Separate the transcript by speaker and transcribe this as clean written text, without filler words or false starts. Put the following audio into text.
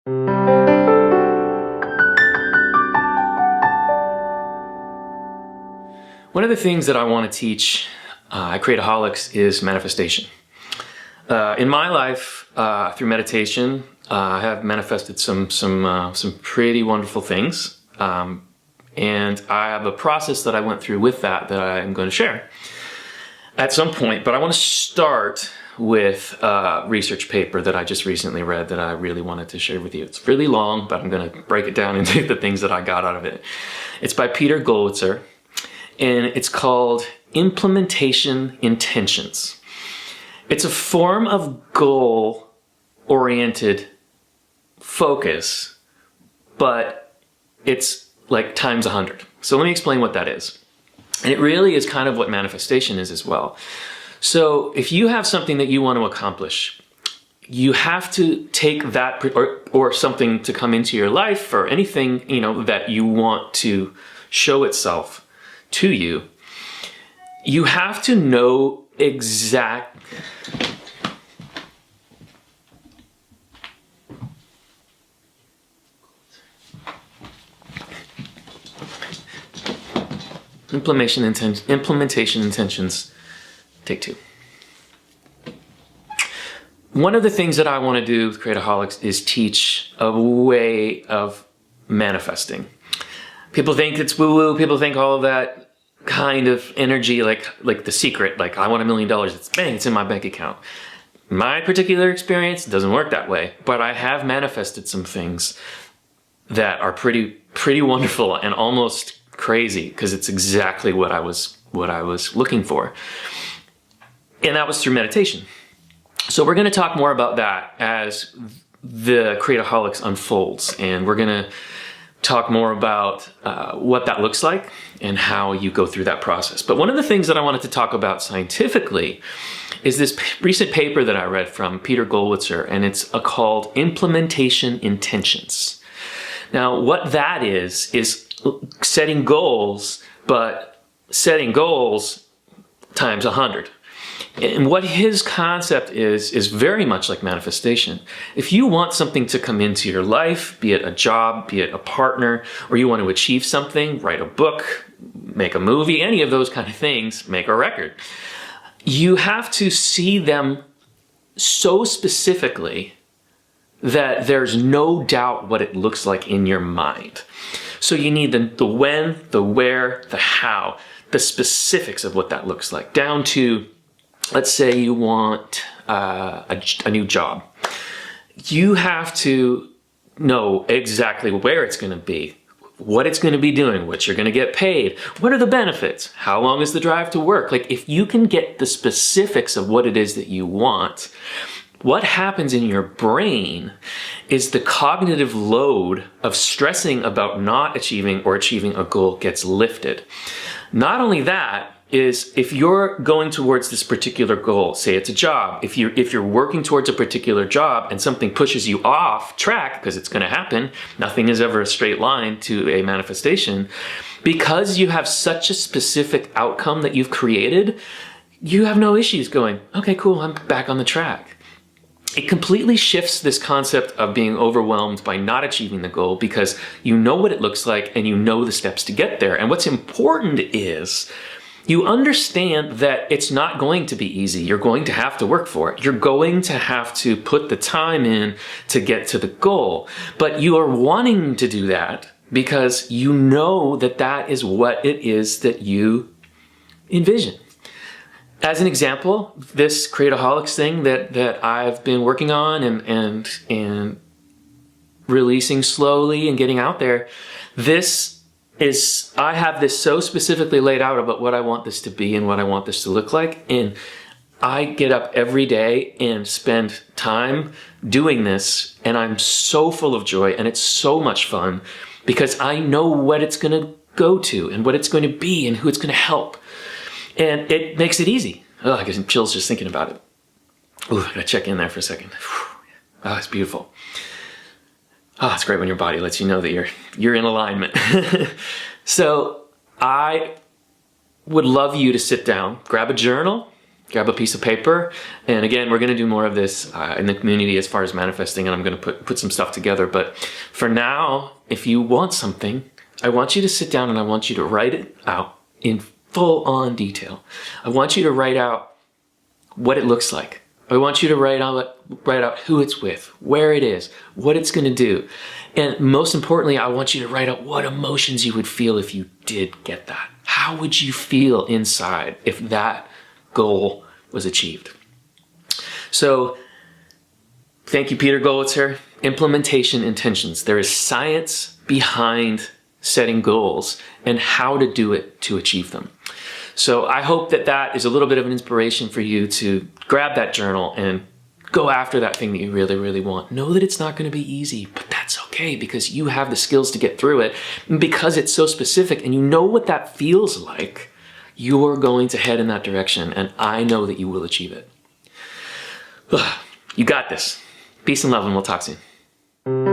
Speaker 1: One of the things that I want to teach Createaholics is manifestation. In my life, through meditation, I have manifested some pretty wonderful things, and I have a process that I went through with that I'm going to share at some point. But I want to start with a research paper that I just recently read that I really wanted to share with you. It's really long, but I'm going to break it down into the things that I got out of it. It's by Peter Gollwitzer, and it's called Implementation Intentions. It's a form of goal-oriented focus, but it's like times 100. So let me explain what that is. And it really is kind of what manifestation is as well. So if you have something that you want to accomplish, you have to take that or something to come into your life, or anything, that you want to show itself to you. You have to know exact implementation intentions. Take 2. One of the things that I want to do with Createaholics is teach a way of manifesting. People think it's woo-woo. People think all of that kind of energy, like The Secret, like I want $1 million. It's bang, it's in my bank account. My particular experience doesn't work that way, but I have manifested some things that are pretty wonderful and almost crazy, because it's exactly what I was looking for. And that was through meditation. So we're going to talk more about that as the Createaholics unfolds, and we're going to talk more about what that looks like and how you go through that process. But one of the things that I wanted to talk about scientifically is this recent paper that I read from Peter Gollwitzer, and it's called Implementation Intentions. Now, what that is setting goals, but setting goals times 100. And what his concept is very much like manifestation. If you want something to come into your life, be it a job, be it a partner, or you want to achieve something, write a book, make a movie, any of those kind of things, make a record, you have to see them so specifically that there's no doubt what it looks like in your mind. So you need the when, the where, the how, the specifics of what that looks like, down to, let's say you want a new job. You have to know exactly where it's going to be, what it's going to be doing, what you're going to get paid, what are the benefits, how long is the drive to work. Like, if you can get the specifics of what it is that you want, what happens in your brain is the cognitive load of stressing about not achieving or achieving a goal gets lifted. Not only that, is if you're going towards this particular goal, say it's a job, if you're working towards a particular job and something pushes you off track, because it's going to happen, nothing is ever a straight line to a manifestation, because you have such a specific outcome that you've created, you have no issues going, okay, cool, I'm back on the track. It completely shifts this concept of being overwhelmed by not achieving the goal, because you know what it looks like and you know the steps to get there. And what's important is you understand that it's not going to be easy. You're going to have to work for it. You're going to have to put the time in to get to the goal. But you are wanting to do that because you know that that is what it is that you envision. As an example, this Createaholics thing that I've been working on and releasing slowly and getting out there, I have this so specifically laid out about what I want this to be and what I want this to look like. And I get up every day and spend time doing this, and I'm so full of joy, and it's so much fun because I know what it's going to go to and what it's going to be and who it's going to help. And it makes it easy. Oh, I get some chills just thinking about it. Ooh, I gotta check in there for a second. Oh, it's beautiful. Oh, it's great when your body lets you know that you're in alignment. So I would love you to sit down, grab a journal, grab a piece of paper. And again, we're gonna do more of this in the community as far as manifesting, and I'm gonna put some stuff together. But for now, if you want something, I want you to sit down and I want you to write it out in full on detail. I want you to write out what it looks like. I want you to write out who it's with, where it is, what it's gonna do. And most importantly, I want you to write out what emotions you would feel if you did get that. How would you feel inside if that goal was achieved? So, thank you, Peter Golitzer. Implementation intentions. There is science behind setting goals and how to do it to achieve them. So I hope that that is a little bit of an inspiration for you to grab that journal and go after that thing that you really, really want. Know that it's not going to be easy, but that's okay because you have the skills to get through it. And because it's so specific and you know what that feels like, you're going to head in that direction, and I know that you will achieve it. You got this. Peace and love, and we'll talk soon.